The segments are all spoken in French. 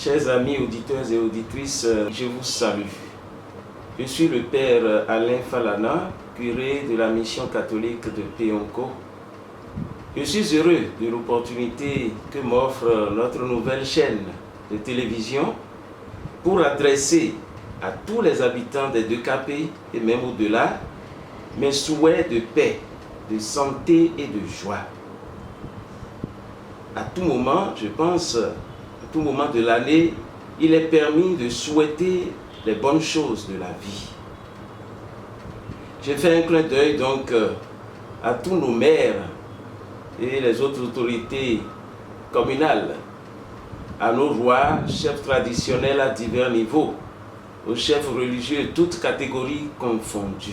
Chers amis auditeurs et auditrices, je vous salue. Je suis le Père Alain Falana, curé de la mission catholique de Péonko. Je suis heureux de l'opportunité que m'offre notre nouvelle chaîne de télévision pour adresser à tous les habitants des 2KP et même au-delà mes souhaits de paix, de santé et de joie. À tout moment, je pense, à tout moment de l'année, il est permis de souhaiter les bonnes choses de la vie. J'ai fait un clin d'œil donc à tous nos maires et les autres autorités communales, à nos rois, chefs traditionnels à divers niveaux, aux chefs religieux, toutes catégories confondues.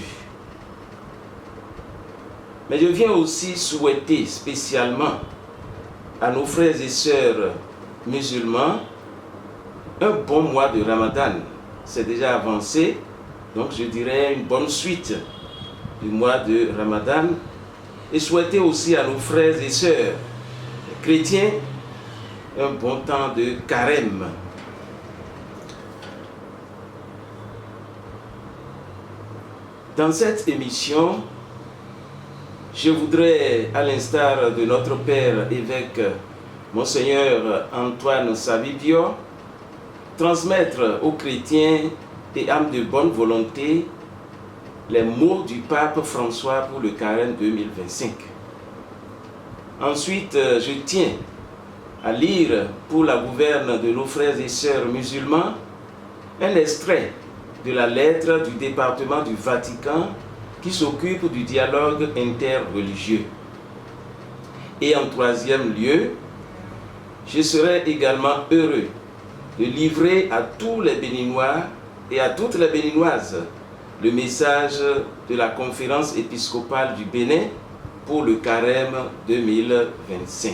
Mais je viens aussi souhaiter spécialement à nos frères et sœurs musulmans un bon mois de Ramadan. C'est déjà avancé, donc je dirais une bonne suite du mois de Ramadan. Et souhaiter aussi à nos frères et sœurs chrétiens un bon temps de carême. Dans cette émission, je voudrais, à l'instar de notre Père évêque Monseigneur Antoine Savibio, transmettre aux chrétiens et âmes de bonne volonté les mots du pape François pour le carême 2025. Ensuite, je tiens à lire pour la gouverne de nos frères et sœurs musulmans un extrait de la lettre du département du Vatican qui s'occupe du dialogue interreligieux. Et en troisième lieu, je serai également heureux de livrer à tous les Béninois et à toutes les Béninoises le message de la conférence épiscopale du Bénin pour le carême 2025.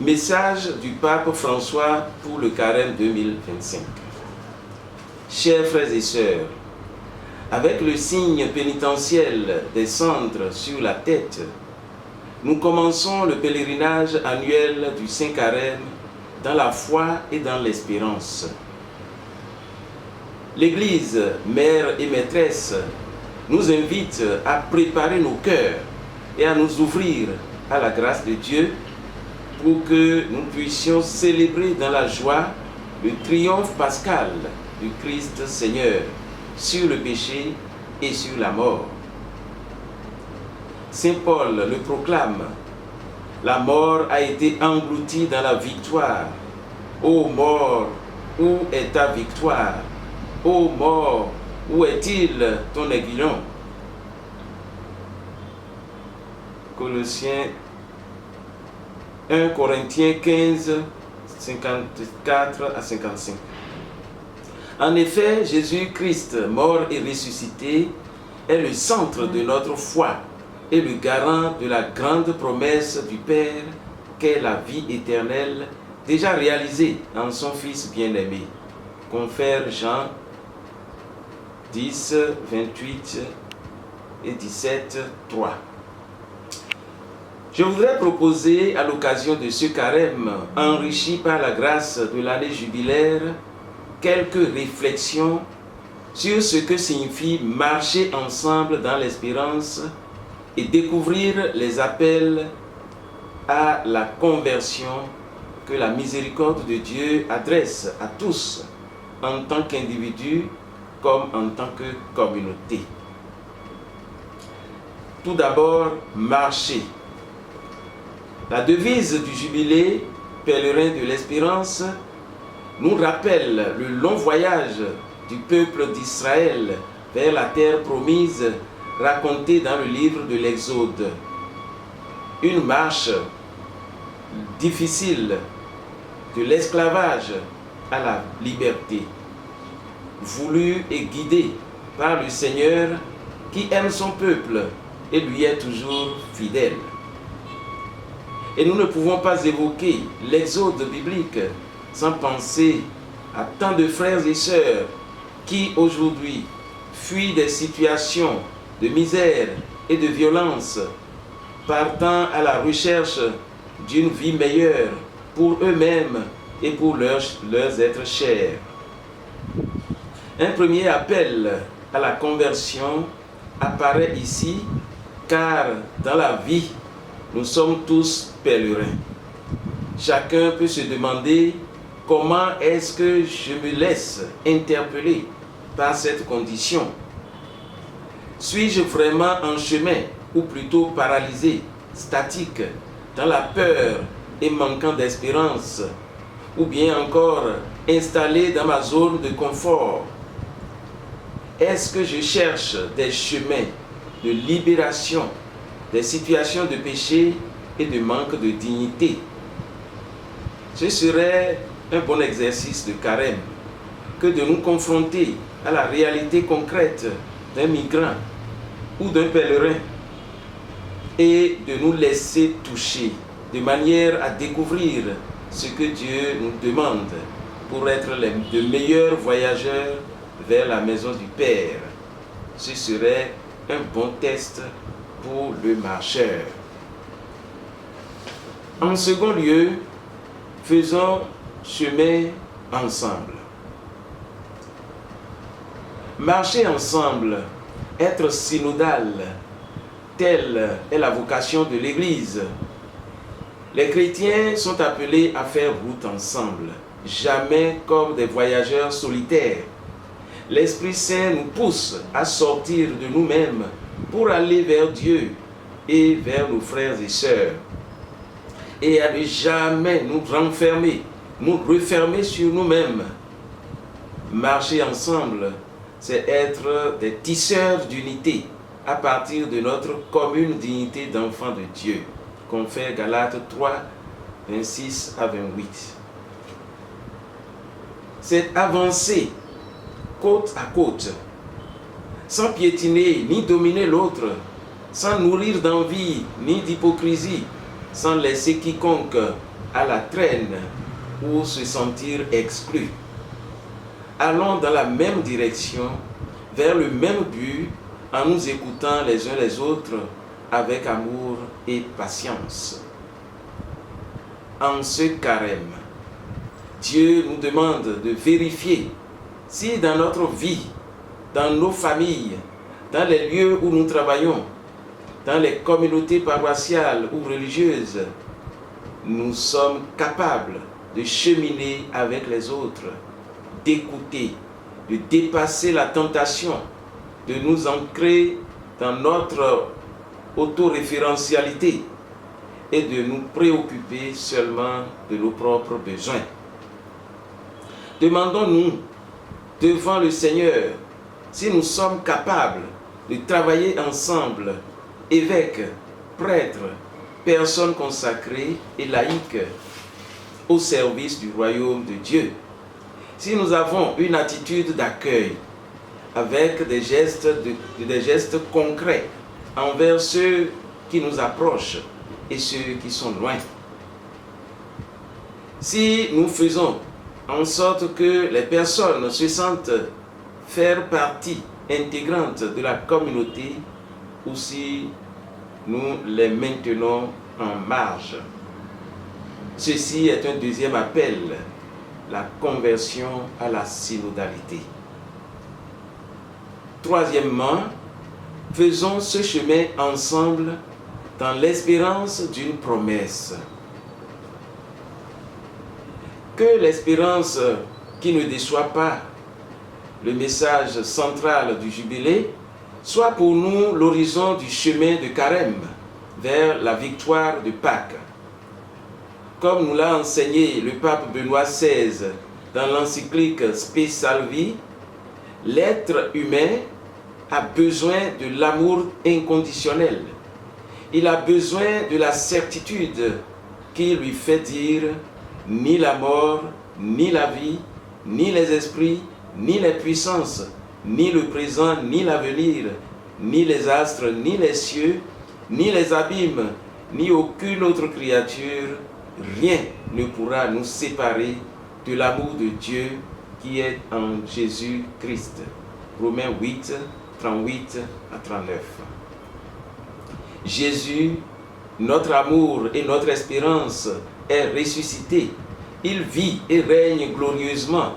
Message du pape François pour le carême 2025. Chers frères et sœurs, avec le signe pénitentiel des cendres sur la tête, nous commençons le pèlerinage annuel du Saint-Carême dans la foi et dans l'espérance. L'Église, mère et maîtresse, nous invite à préparer nos cœurs et à nous ouvrir à la grâce de Dieu pour que nous puissions célébrer dans la joie le triomphe pascal du Christ Seigneur sur le péché et sur la mort. Saint Paul le proclame: la mort a été engloutie dans la victoire. Ô mort, où est ta victoire? Ô mort, où est-il ton aiguillon? Colossiens 1 Corinthiens 15, 54 à 55. En effet, Jésus-Christ, mort et ressuscité, est le centre de notre foi et le garant de la grande promesse du Père qu'est la vie éternelle déjà réalisée en son Fils bien-aimé. Confère Jean 10, 28 et 17, 3. Je voudrais proposer à l'occasion de ce carême, enrichi par la grâce de l'année jubilaire, quelques réflexions sur ce que signifie marcher ensemble dans l'espérance et découvrir les appels à la conversion que la miséricorde de Dieu adresse à tous, en tant qu'individus comme en tant que communauté. Tout d'abord, marcher. La devise du jubilé, pèlerin de l'espérance, nous rappelle le long voyage du peuple d'Israël vers la terre promise racontée dans le livre de l'Exode. Une marche difficile de l'esclavage à la liberté, voulue et guidée par le Seigneur qui aime son peuple et lui est toujours fidèle. Et nous ne pouvons pas évoquer l'Exode biblique sans penser à tant de frères et sœurs qui aujourd'hui fuient des situations de misère et de violence partant à la recherche d'une vie meilleure pour eux-mêmes et pour leurs êtres chers. Un premier appel à la conversion apparaît ici, car dans la vie, nous sommes tous pèlerins. Chacun peut se demander comment est-ce que je me laisse interpeller par cette condition. Suis-je vraiment en chemin, ou plutôt paralysé, statique, dans la peur et manquant d'espérance, ou bien encore installé dans ma zone de confort? Est-ce que je cherche des chemins de libération des situations de péché et de manque de dignité? Ce serait un bon exercice de carême que de nous confronter à la réalité concrète d'un migrant ou d'un pèlerin et de nous laisser toucher de manière à découvrir ce que Dieu nous demande pour être de meilleurs voyageurs vers la maison du Père. Ce serait un bon test pour le marcheur. En second lieu, faisons chemin ensemble. Marcher ensemble, être synodal, telle est la vocation de l'Église. Les chrétiens sont appelés à faire route ensemble, jamais comme des voyageurs solitaires. L'Esprit Saint nous pousse à sortir de nous-mêmes pour aller vers Dieu et vers nos frères et sœurs, et à ne jamais nous renfermer, nous refermer sur nous-mêmes. Marcher ensemble, c'est être des tisseurs d'unité à partir de notre commune dignité d'enfants de Dieu. Confère Galates 3, 26 à 28. C'est avancer côte à côte, sans piétiner ni dominer l'autre, sans nourrir d'envie ni d'hypocrisie, sans laisser quiconque à la traîne ou se sentir exclu. Allons dans la même direction, vers le même but, en nous écoutant les uns les autres avec amour et patience. En ce carême, Dieu nous demande de vérifier si dans notre vie, dans nos familles, dans les lieux où nous travaillons, dans les communautés paroissiales ou religieuses, nous sommes capables de cheminer avec les autres, d'écouter, de dépasser la tentation, de nous ancrer dans notre autoréférentialité et de nous préoccuper seulement de nos propres besoins. Demandons-nous devant le Seigneur si nous sommes capables de travailler ensemble, évêques, prêtres, personnes consacrées et laïques, au service du royaume de Dieu. Si nous avons une attitude d'accueil avec des gestes concrets envers ceux qui nous approchent et ceux qui sont loin. Si nous faisons en sorte que les personnes se sentent faire partie intégrante de la communauté, ou si nous les maintenons en marge. Ceci est un deuxième appel, la conversion à la synodalité. Troisièmement, faisons ce chemin ensemble dans l'espérance d'une promesse. Que l'espérance qui ne déçoit pas, le message central du jubilé, soit pour nous l'horizon du chemin de carême vers la victoire de Pâques. Comme nous l'a enseigné le pape Benoît XVI dans l'encyclique Spe Salvi, l'être humain a besoin de l'amour inconditionnel. Il a besoin de la certitude qui lui fait dire ni la mort, ni la vie, ni les esprits, ni les puissances, ni le présent, ni l'avenir, ni les astres, ni les cieux, ni les abîmes, ni aucune autre créature, rien ne pourra nous séparer de l'amour de Dieu qui est en Jésus-Christ. Romains 8, 38 à 39. Jésus Notre amour et notre espérance est ressuscité. Il vit et règne glorieusement.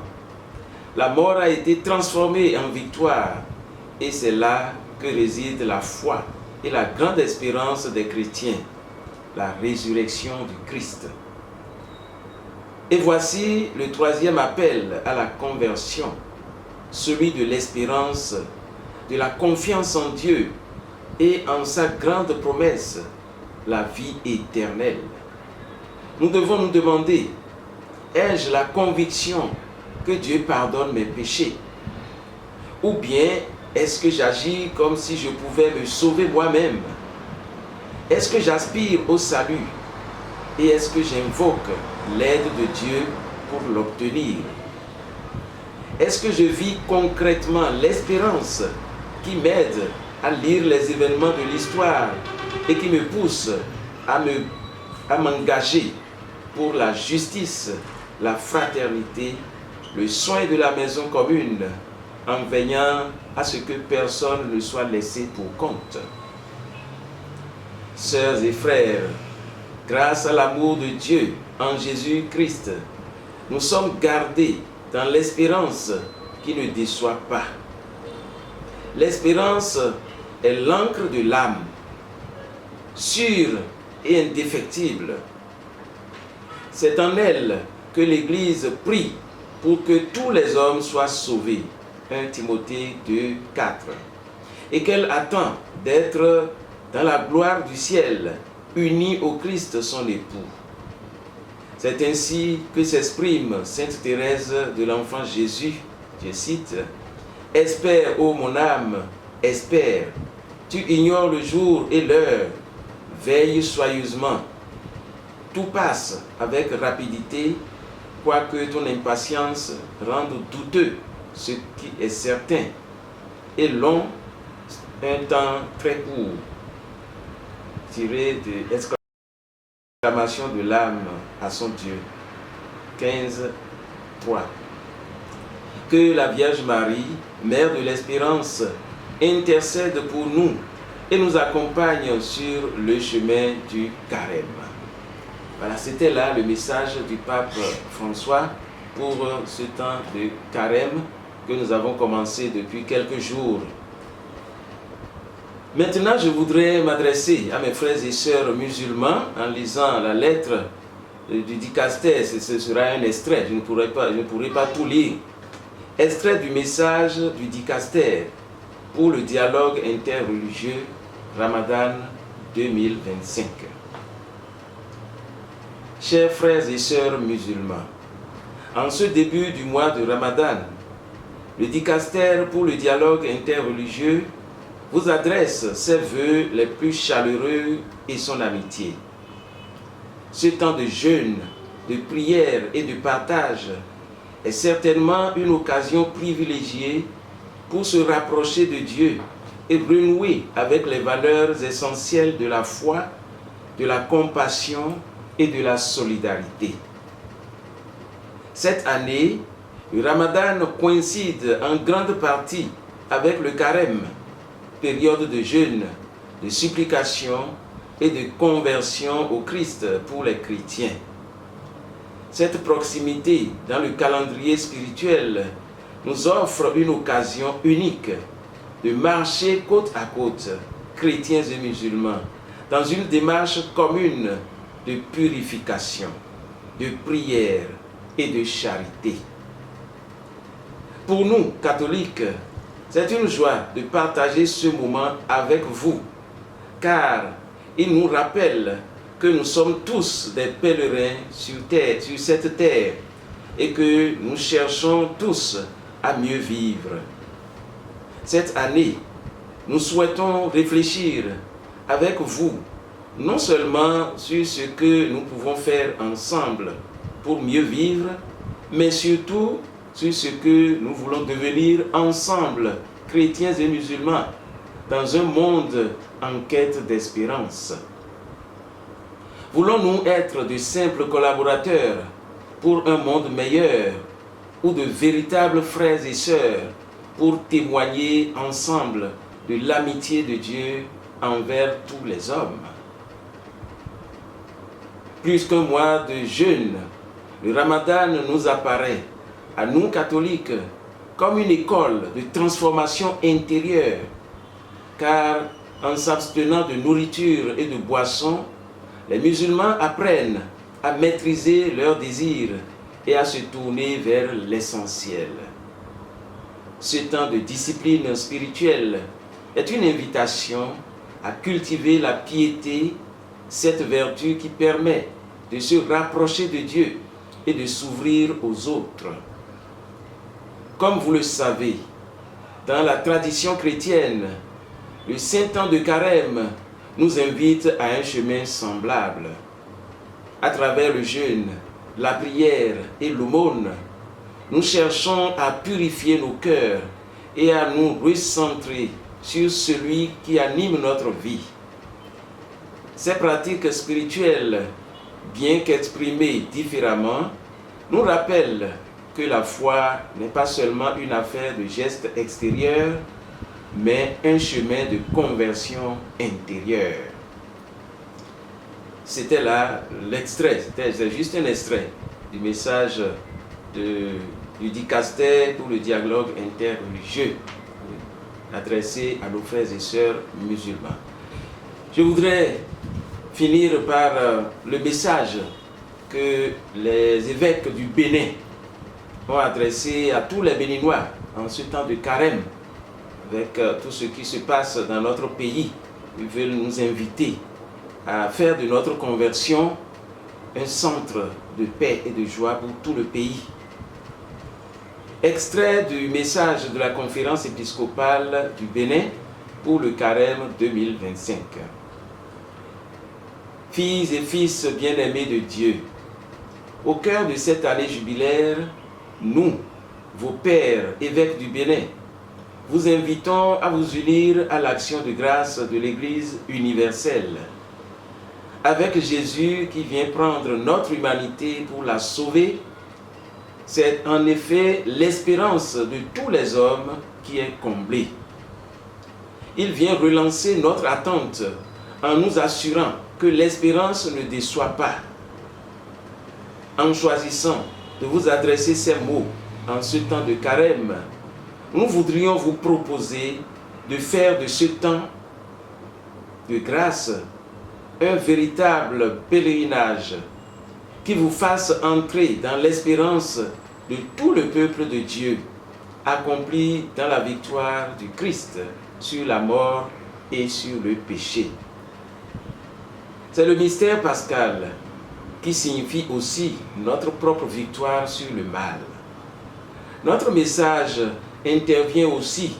La mort a été transformée en victoire et c'est là que réside la foi et la grande espérance des chrétiens, la résurrection du Christ. Et voici le troisième appel à la conversion, celui de l'espérance, de la confiance en Dieu et en sa grande promesse, la vie éternelle. Nous devons nous demander, ai-je la conviction que Dieu pardonne mes péchés? Ou bien est-ce que j'agis comme si je pouvais me sauver moi-même? Est-ce que j'aspire au salut? Et est-ce que j'invoque l'aide de Dieu pour l'obtenir? Est-ce que je vis concrètement l'espérance qui m'aide à lire les événements de l'histoire et qui me pousse à m'engager pour la justice, la fraternité, le soin de la maison commune, en veillant à ce que personne ne soit laissé pour compte? Sœurs et frères, grâce à l'amour de Dieu en Jésus-Christ, nous sommes gardés dans l'espérance qui ne déçoit pas. L'espérance est l'encre de l'âme, sûre et indéfectible. C'est en elle que l'Église prie pour que tous les hommes soient sauvés. 1 Timothée 2, 4. Et qu'elle attend d'être dans la gloire du ciel, unie au Christ son époux. C'est ainsi que s'exprime Sainte Thérèse de l'Enfant Jésus, je cite, « Espère, ô mon âme, espère, tu ignores le jour et l'heure, veille soigneusement. Tout passe avec rapidité, quoique ton impatience rende douteux ce qui est certain, et long, un temps très court. » Tiré de l'exclamation de l'âme à son Dieu. 15, 3. Que la Vierge Marie, Mère de l'Espérance, intercède pour nous et nous accompagne sur le chemin du carême. Voilà, c'était là le message du pape François pour ce temps de carême que nous avons commencé depuis quelques jours. Maintenant, je voudrais m'adresser à mes frères et sœurs musulmans en lisant la lettre du dicaster. Ce sera un extrait, je ne pourrai pas tout lire. Extrait du message du dicaster pour le dialogue interreligieux Ramadan 2025. Chers frères et sœurs musulmans, en ce début du mois de Ramadan, le dicaster pour le dialogue interreligieux vous adresse ses vœux les plus chaleureux et son amitié. Ce temps de jeûne, de prière et de partage est certainement une occasion privilégiée pour se rapprocher de Dieu et renouer avec les valeurs essentielles de la foi, de la compassion et de la solidarité. Cette année, le Ramadan coïncide en grande partie avec le carême, période de jeûne, de supplication et de conversion au Christ pour les chrétiens. Cette proximité dans le calendrier spirituel nous offre une occasion unique de marcher côte à côte, chrétiens et musulmans, dans une démarche commune de purification, de prière et de charité. Pour nous, catholiques, c'est une joie de partager ce moment avec vous, car il nous rappelle que nous sommes tous des pèlerins sur cette terre et que nous cherchons tous à mieux vivre. Cette année, nous souhaitons réfléchir avec vous, non seulement sur ce que nous pouvons faire ensemble pour mieux vivre, mais surtout sur ce que nous voulons devenir ensemble, chrétiens et musulmans, dans un monde en quête d'espérance. Voulons-nous être de simples collaborateurs pour un monde meilleur ou de véritables frères et sœurs pour témoigner ensemble de l'amitié de Dieu envers tous les hommes? plus qu'un mois de jeûne, le Ramadan nous apparaît, à nous catholiques, comme une école de transformation intérieure, car en s'abstenant de nourriture et de boissons, les musulmans apprennent à maîtriser leurs désirs et à se tourner vers l'essentiel. Ce temps de discipline spirituelle est une invitation à cultiver la piété, cette vertu qui permet de se rapprocher de Dieu et de s'ouvrir aux autres. Comme vous le savez, dans la tradition chrétienne, le Saint Temps de Carême nous invite à un chemin semblable. À travers le jeûne, la prière et l'aumône, nous cherchons à purifier nos cœurs et à nous recentrer sur celui qui anime notre vie. Ces pratiques spirituelles, bien qu'exprimées différemment, nous rappellent que la foi n'est pas seulement une affaire de gestes extérieurs, mais un chemin de conversion intérieure. C'était là l'extrait, c'était juste un extrait du message du dicaster pour le dialogue interreligieux adressé à nos frères et sœurs musulmans. Je voudrais finir par le message que les évêques du Bénin ont adressé à tous les Béninois en ce temps de carême, avec tout ce qui se passe dans notre pays. Ils veulent nous inviter à faire de notre conversion un centre de paix et de joie pour tout le pays. Extrait du message de la conférence épiscopale du Bénin pour le carême 2025. Filles et fils bien-aimés de Dieu, au cœur de cette année jubilaire, nous, vos pères, évêques du Bénin, vous invitons à vous unir à l'action de grâce de l'Église universelle. Avec Jésus qui vient prendre notre humanité pour la sauver, c'est en effet l'espérance de tous les hommes qui est comblée. Il vient relancer notre attente en nous assurant que l'espérance ne déçoit pas. En choisissant de vous adresser ces mots en ce temps de carême, nous voudrions vous proposer de faire de ce temps de grâce un véritable pèlerinage qui vous fasse entrer dans l'espérance de tout le peuple de Dieu, accompli dans la victoire du Christ sur la mort et sur le péché. C'est le mystère pascal qui signifie aussi notre propre victoire sur le mal. Notre message intervient aussi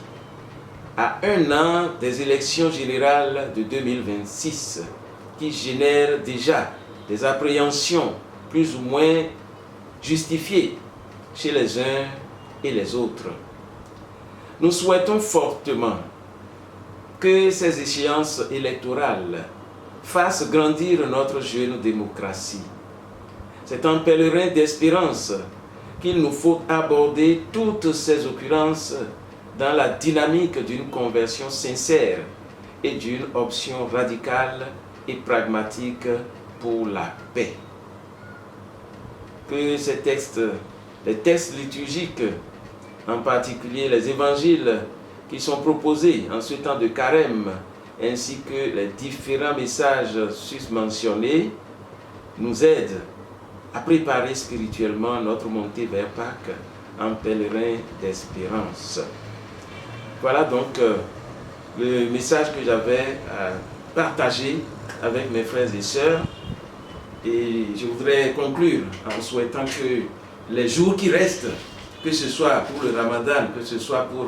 à un an des élections générales de 2026 qui génèrent déjà des appréhensions plus ou moins justifiées chez les uns et les autres. Nous souhaitons fortement que ces échéances électorales fassent grandir notre jeune démocratie. C'est en pèlerin d'espérance qu'il nous faut aborder toutes ces occurrences dans la dynamique d'une conversion sincère et d'une option radicale et pragmatique pour la paix. Que ces textes, les textes liturgiques, en particulier les évangiles qui sont proposés en ce temps de carême, ainsi que les différents messages susmentionnés, nous aident à préparer spirituellement notre montée vers Pâques en pèlerin d'espérance. Voilà donc le message que j'avais à partager avec mes frères et sœurs. Et je voudrais conclure en souhaitant que les jours qui restent, que ce soit pour le Ramadan, que ce soit pour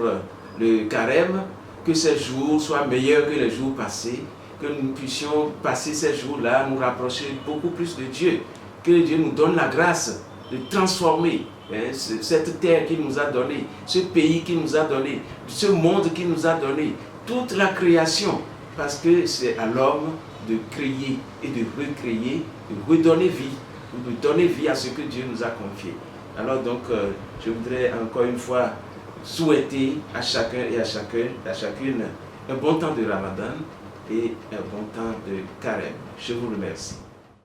le carême, que ces jours soient meilleurs que les jours passés, que nous puissions passer ces jours-là, nous rapprocher beaucoup plus de Dieu, que Dieu nous donne la grâce de transformer cette terre qu'il nous a donnée, ce pays qu'il nous a donné, ce monde qu'il nous a donné, toute la création, parce que c'est à l'homme de créer et de recréer, de redonner vie, de donner vie à ce que Dieu nous a confié. Alors donc, je voudrais encore une fois souhaiter à chacun et à chacune un bon temps de Ramadan et un bon temps de carême. Je vous remercie.